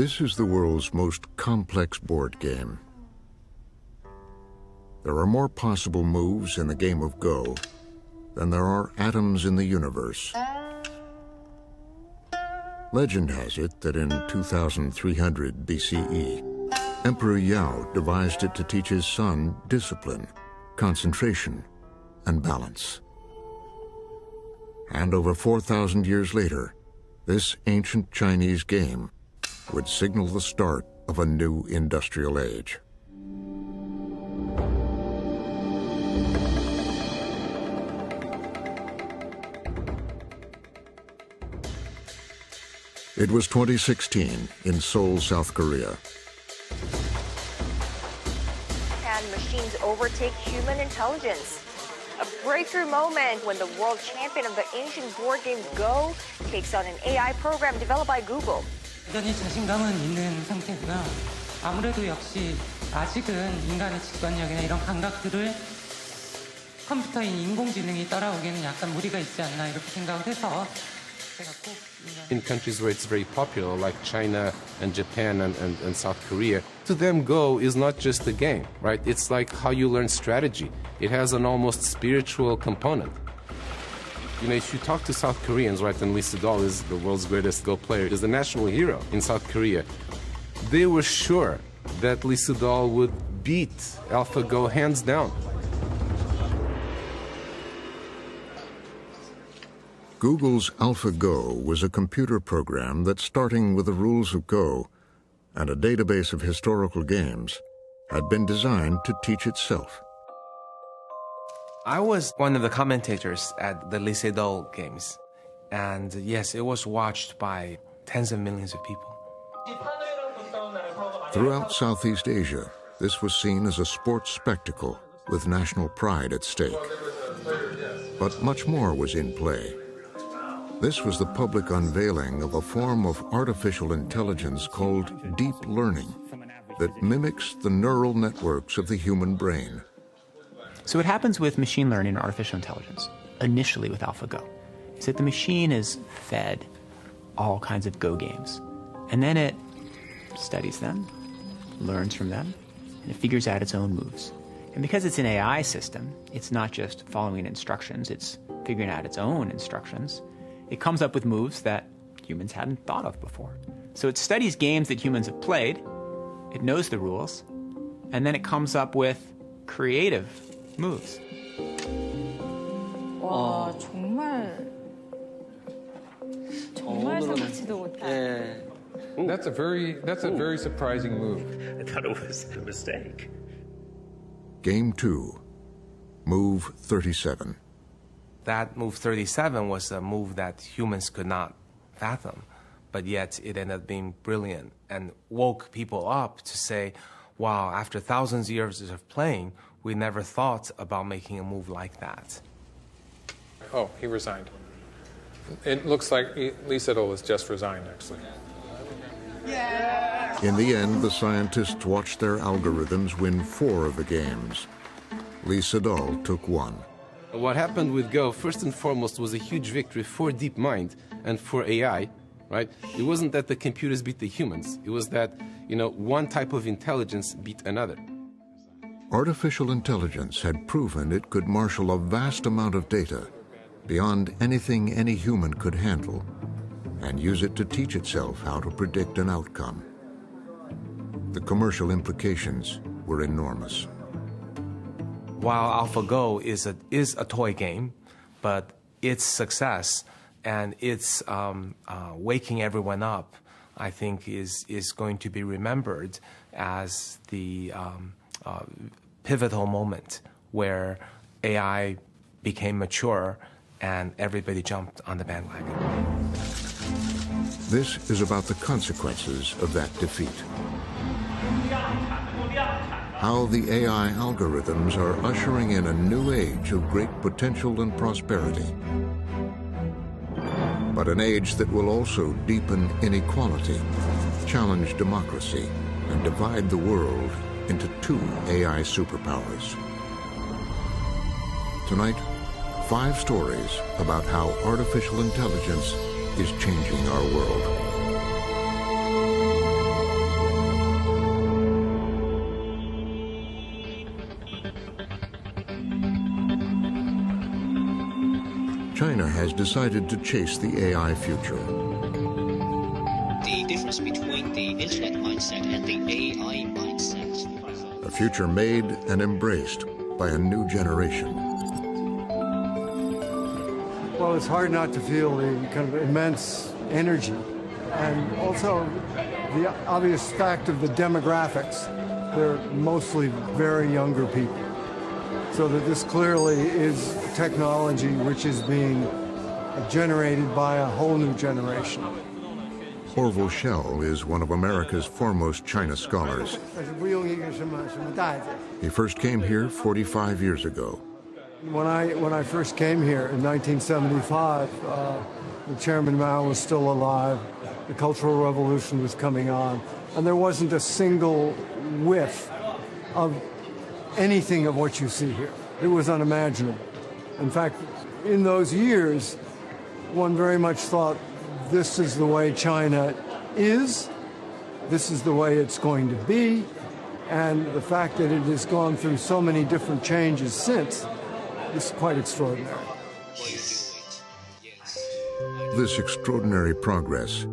This is the world's most complex board game. There are more possible moves in the game of Go than there are atoms in the universe. Legend has it that in 2300 BCE, Emperor Yao devised it to teach his son discipline, concentration, and balance. And over 4,000 years later, this ancient Chinese game would signal the start of a new industrial age. It was 2016 in Seoul, South Korea. Can machines overtake human intelligence? A breakthrough moment when the world champion of the ancient board game Go takes on an AI program developed by Google. 여전히 자신감은 있는 상태구나. 아무래도 역시 아직은 인간의 직관력이나 이런 감각들을 컴퓨터인 인공지능이 따라오기에는 약간 무리가 있지 않나 이렇게 생각을 해서 제가 꼭 In countries where it's very popular, like China and Japan and South Korea, to them Go is not just a game, right? It's like how you learn strategy. It has an almost spiritual component. You know, if you talk to South Koreans, right, and Lee Sedol is the world's greatest Go player, is the national hero in South Korea, they were sure that Lee Sedol would beat AlphaGo hands down. Google's AlphaGo was a computer program that, starting with the rules of Go and a database of historical games, had been designed to teach itself. I was one of the commentators at the Lee Sedol games. And yes, it was watched by tens of millions of people. Throughout Southeast Asia, this was seen as a sports spectacle with national pride at stake. But much more was in play. This was the public unveiling of a form of artificial intelligence called deep learning that mimics the neural networks of the human brain. So what happens with machine learning and artificial intelligence, initially with AlphaGo, is that the machine is fed all kinds of Go games. And then it studies them, learns from them, and it figures out its own moves. And because it's an AI system, it's not just following instructions, it's figuring out its own instructions. It comes up with moves that humans hadn't thought of before. So it studies games that humans have played, it knows the rules, and then it comes up with creative moves. 와, 정말 생각지도 못한. That's a very surprising move. I thought it was a mistake. Game 2, Move 37. That move 37 was a move that humans could not fathom, but yet it ended up being brilliant and woke people up to say, wow, after thousands of years of playing, we never thought about making a move like that. Oh, he resigned. It looks like Lee Sedol has just resigned, actually. In the end, the scientists watched their algorithms win 4 of the games. Lee Sedol took 1. What happened with Go, first and foremost, was a huge victory for DeepMind and for AI, right? It wasn't that the computers beat the humans. It was that, one type of intelligence beat another. Artificial intelligence had proven it could marshal a vast amount of data beyond anything any human could handle and use it to teach itself how to predict an outcome. The commercial implications were enormous. While AlphaGo is a toy game, but its success and its waking everyone up, I think, is going to be remembered as the pivotal moment where AI became mature and everybody jumped on the bandwagon. This is about the consequences of that defeat. How the AI algorithms are ushering in a new age of great potential and prosperity. But an age that will also deepen inequality, challenge democracy, and divide the world into 2 AI superpowers. Tonight, 5 stories about how artificial intelligence is changing our world. China has decided to chase the AI future. The difference between the internet mindset and the AI mindset. A future made and embraced by a new generation. Well, it's hard not to feel the kind of immense energy and also the obvious fact of the demographics. They're mostly very younger people. So that this clearly is technology which is being generated by a whole new generation. Orville Schell is one of America's foremost China scholars. He first came here 45 years ago. When I first came here in 1975, the Chairman Mao was still alive, the Cultural Revolution was coming on, and there wasn't a single whiff of anything of what you see here. It was unimaginable. In fact, in those years, one very much thought this is the way China is, this is the way it's going to be, and the fact that it has gone through so many different changes since is quite extraordinary. This extraordinary progress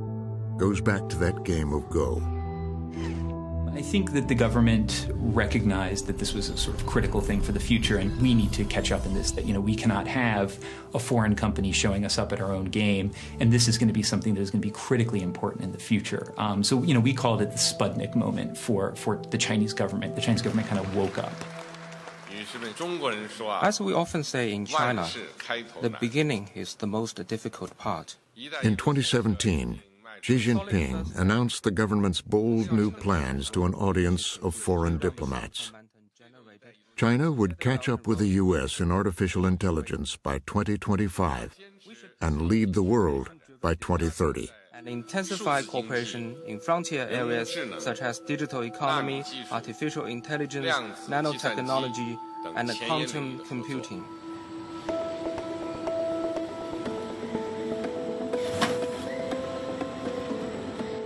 goes back to that game of Go. I think that the government recognized that this was a sort of critical thing for the future, and we need to catch up in this, that, we cannot have a foreign company showing us up at our own game, and this is going to be something that is going to be critically important in the future. So, we called it the Sputnik moment for the Chinese government. The Chinese government kind of woke up. As we often say in China, the beginning is the most difficult part. In 2017, Xi Jinping announced the government's bold new plans to an audience of foreign diplomats. China would catch up with the U.S. in artificial intelligence by 2025 and lead the world by 2030. And intensify cooperation in frontier areas such as digital economy, artificial intelligence, nanotechnology, and quantum computing.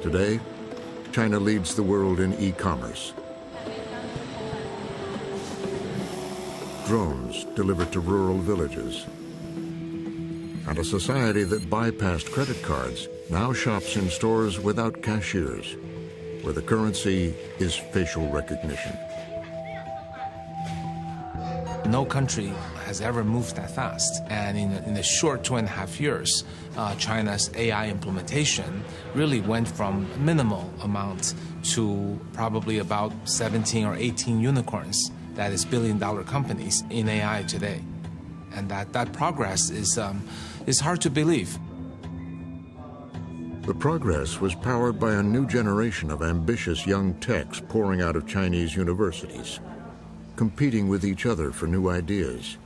Today, China leads the world in e-commerce. Drones delivered to rural villages. And a society that bypassed credit cards now shops in stores without cashiers, where the currency is facial recognition. No country has ever moved that fast. And in the short 2.5 years, China's AI implementation really went from minimal amount to probably about 17 or 18 unicorns, that is billion-dollar companies in AI today. And that progress is hard to believe. The progress was powered by a new generation of ambitious young techs pouring out of Chinese universities, competing with each other for new ideas,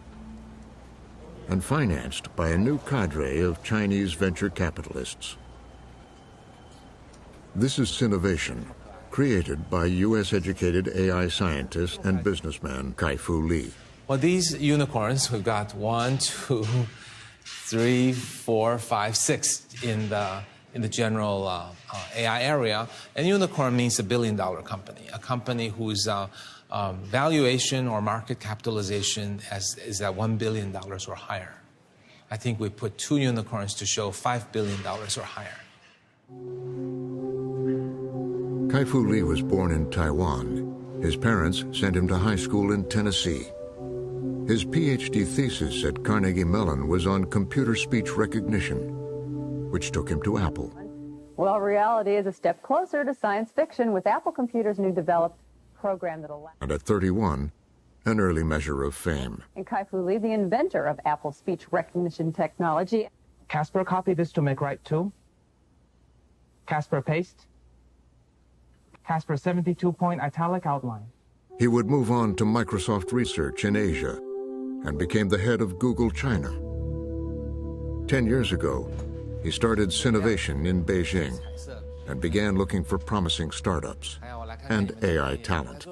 and financed by a new cadre of Chinese venture capitalists. This is Sinovation, created by U.S.-educated AI scientist and businessman Kai-Fu Lee. Well, these unicorns, we've got 1, 2, 3, 4, 5, 6 in the general AI area. And unicorn means $1 billion company, a company whose valuation or market capitalization is at $1 billion or higher. I think we put 2 unicorns to show $5 billion or higher. Kai-Fu Lee was born in Taiwan. His parents sent him to high school in Tennessee. His PhD thesis at Carnegie Mellon was on computer speech recognition, which took him to Apple. Well, reality is a step closer to science fiction with Apple Computer's new developed program that allows... And at 31, an early measure of fame. And Kai-Fu Lee, the inventor of Apple speech recognition technology. Casper copy this to make right 2. Casper paste. Casper 72-point italic outline. He would move on to Microsoft Research in Asia and became the head of Google China. 10 years ago, he started Sinovation in Beijing and began looking for promising startups and AI talent.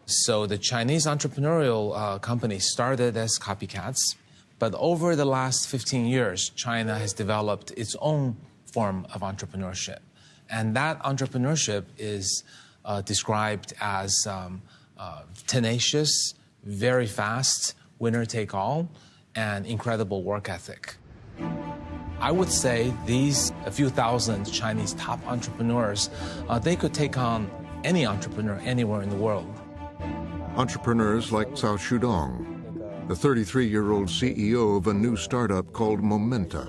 So the Chinese entrepreneurial companies started as copycats, but over the last 15 years, China has developed its own form of entrepreneurship. And that entrepreneurship is described as tenacious, very fast, winner-take-all, and incredible work ethic. I would say these a few thousand Chinese top entrepreneurs, they could take on any entrepreneur anywhere in the world. Entrepreneurs like Cao Shudong, the 33-year-old CEO of a new startup called Momenta.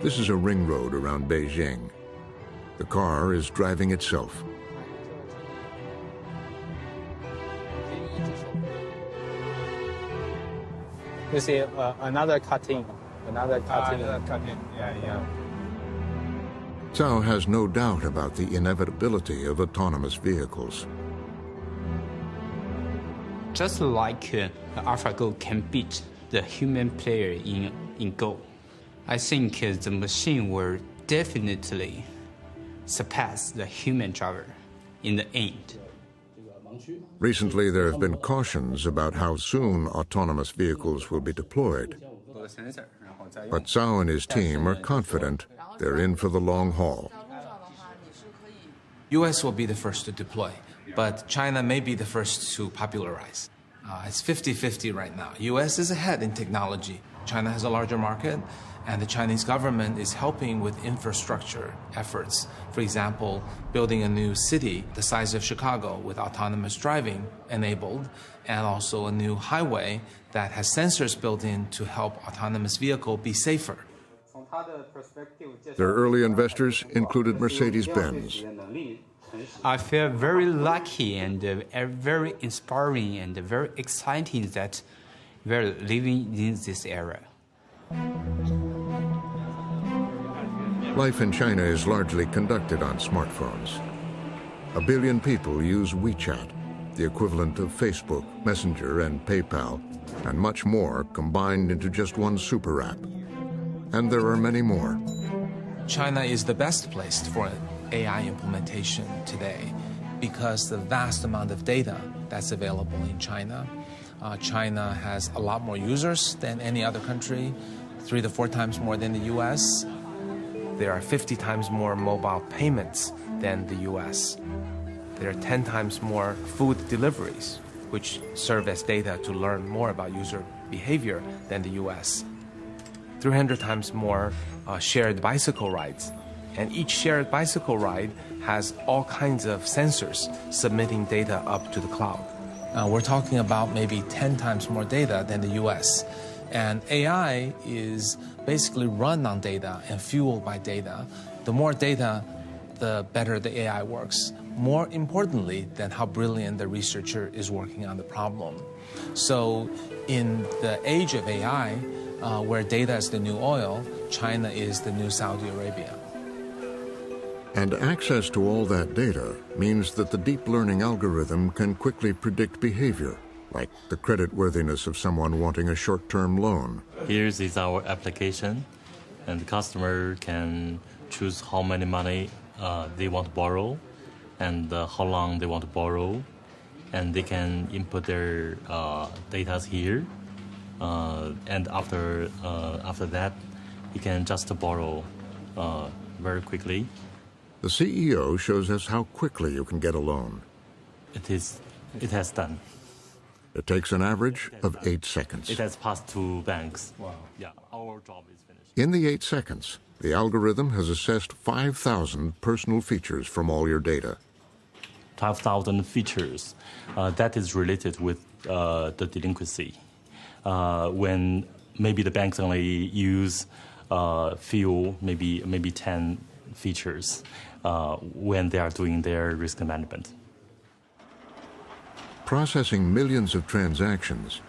This is a ring road around Beijing. The car is driving itself. You see another cutting. Yeah. Cao has no doubt about the inevitability of autonomous vehicles. Just like AlphaGo can beat the human player in Go, I think the machine will definitely surpass the human driver in the end. Recently, there have been cautions about how soon autonomous vehicles will be deployed. But Cao and his team are confident they're in for the long haul. U.S. will be the first to deploy, but China may be the first to popularize. It's 50-50 right now. U.S. is ahead in technology. China has a larger market, and the Chinese government is helping with infrastructure efforts. For example, building a new city the size of Chicago with autonomous driving enabled, and also a new highway that has sensors built in to help autonomous vehicle be safer. Their early investors included Mercedes-Benz. I feel very lucky and very inspiring and very exciting that we're living in this era. Life in China is largely conducted on smartphones. 1 billion people use WeChat, the equivalent of Facebook, Messenger, and PayPal, and much more combined into just one super app. And there are many more. China is the best place for AI implementation today because the vast amount of data that's available in China. China has a lot more users than any other country, 3 to 4 times more than the US. There are 50 times more mobile payments than the US. There are 10 times more food deliveries, which serve as data to learn more about user behavior than the US. 300 times more shared bicycle rides. And each shared bicycle ride has all kinds of sensors submitting data up to the cloud. We're talking about maybe 10 times more data than the US. And AI is basically run on data and fueled by data. The more data, the better the AI works. More importantly than how brilliant the researcher is working on the problem. So in the age of AI, where data is the new oil, China is the new Saudi Arabia. And access to all that data means that the deep learning algorithm can quickly predict behavior, like the creditworthiness of someone wanting a short-term loan. Here is our application, and the customer can choose how many money they want to borrow and how long they want to borrow, and they can input their data here, and after that, you can just borrow very quickly. The CEO shows us how quickly you can get a loan. It has done. It takes an average of 8 seconds. It has passed 2 banks. Wow. Yeah, our job is finished. In the 8 seconds, the algorithm has assessed 5,000 personal features from all your data. 12,000 features. That is related with the delinquency. When maybe the banks only use few, maybe 10 features when they are doing their risk management. Processing millions of transactions,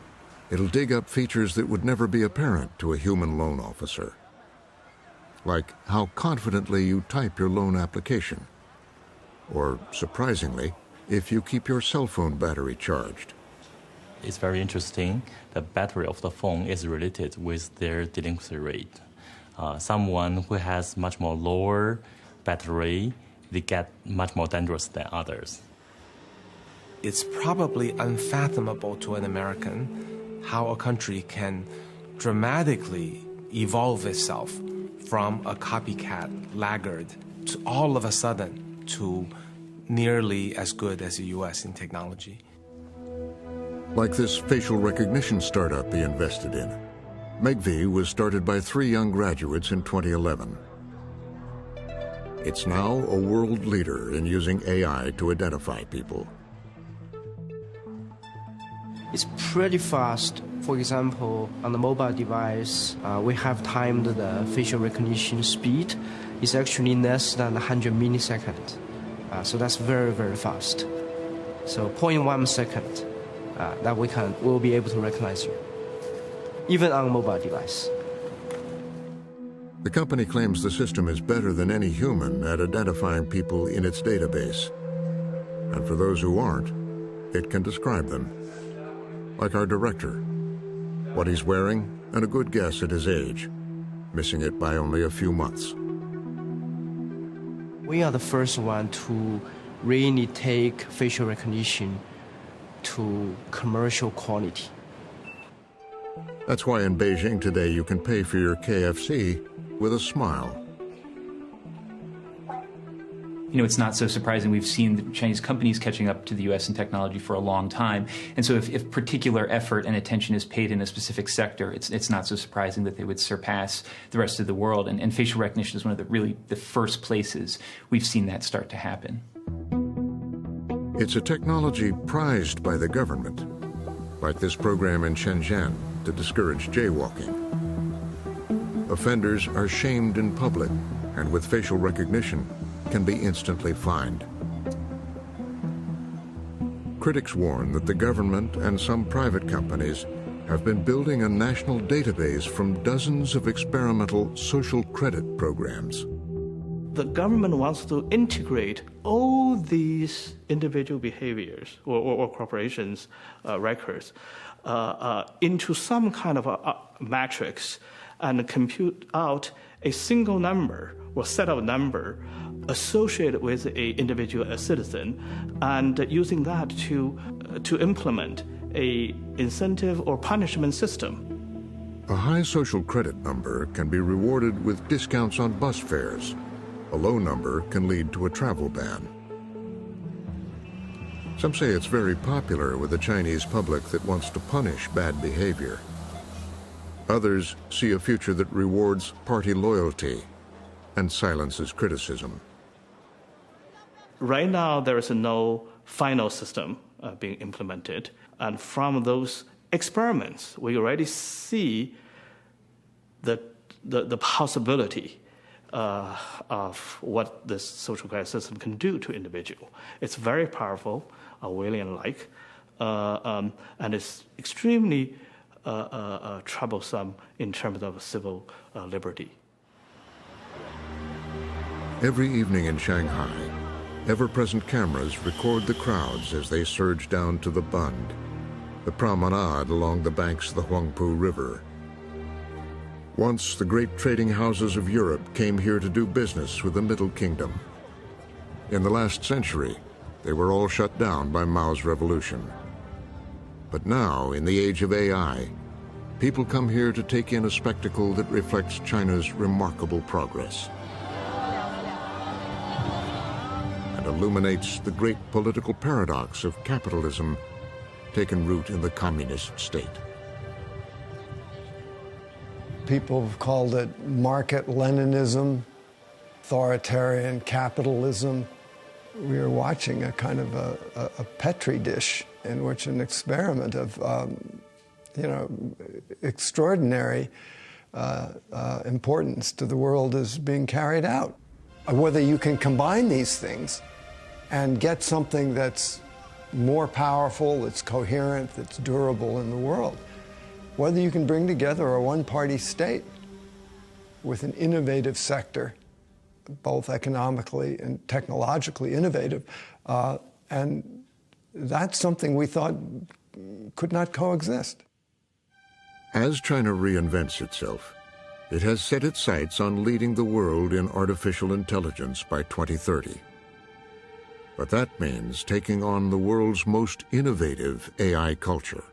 it'll dig up features that would never be apparent to a human loan officer. Like how confidently you type your loan application. Or, surprisingly, if you keep your cell phone battery charged. It's very interesting. The battery of the phone is related with their delinquency rate. Someone who has much more lower battery, they get much more dangerous than others. It's probably unfathomable to an American how a country can dramatically evolve itself from a copycat laggard to all of a sudden to nearly as good as the US in technology. Like this facial recognition startup he invested in. Megvii was started by 3 young graduates in 2011. It's now a world leader in using AI to identify people. It's pretty fast. For example, on the mobile device, we have timed the facial recognition speed. It's actually less than 100 milliseconds. So that's very, very fast. So 0.1 second that we'll be able to recognize you, even on a mobile device. The company claims the system is better than any human at identifying people in its database. And for those who aren't, it can describe them. Like our director, what he's wearing, and a good guess at his age, missing it by only a few months. We are the first one to really take facial recognition to commercial quality. That's why in Beijing today you can pay for your KFC with a smile. You know, it's not so surprising. We've seen the Chinese companies catching up to the U.S. in technology for a long time. And so if particular effort and attention is paid in a specific sector, it's not so surprising that they would surpass the rest of the world. And facial recognition is one of the first places we've seen that start to happen. It's a technology prized by the government, like this program in Shenzhen to discourage jaywalking. Offenders are shamed in public, and with facial recognition, can be instantly fined. Critics warn that the government and some private companies have been building a national database from dozens of experimental social credit programs. The government wants to integrate all these individual behaviors or corporations' records into some kind of a matrix and compute out a single number or set of number associated with an individual, a citizen, and using that to implement a incentive or punishment system. A high social credit number can be rewarded with discounts on bus fares. A low number can lead to a travel ban. Some say it's very popular with the Chinese public that wants to punish bad behavior. Others see a future that rewards party loyalty and silences criticism. Right now, there is no final system being implemented. And from those experiments, we already see the possibility of what this social credit system can do to individual. It's very powerful, Orwellian-like, and it's extremely troublesome in terms of civil liberty. Every evening in Shanghai, ever-present cameras record the crowds as they surge down to the Bund, the promenade along the banks of the Huangpu River. Once, the great trading houses of Europe came here to do business with the Middle Kingdom. In the last century, they were all shut down by Mao's revolution. But now, in the age of AI, people come here to take in a spectacle that reflects China's remarkable progress and illuminates the great political paradox of capitalism taken root in the communist state. People have called it market Leninism, authoritarian capitalism. We are watching a kind of a Petri dish in which an experiment of, extraordinary importance to the world is being carried out. Whether you can combine these things and get something that's more powerful, that's coherent, that's durable in the world. Whether you can bring together a one-party state with an innovative sector, both economically and technologically innovative, and that's something we thought could not coexist. As China reinvents itself, it has set its sights on leading the world in artificial intelligence by 2030. But that means taking on the world's most innovative AI culture.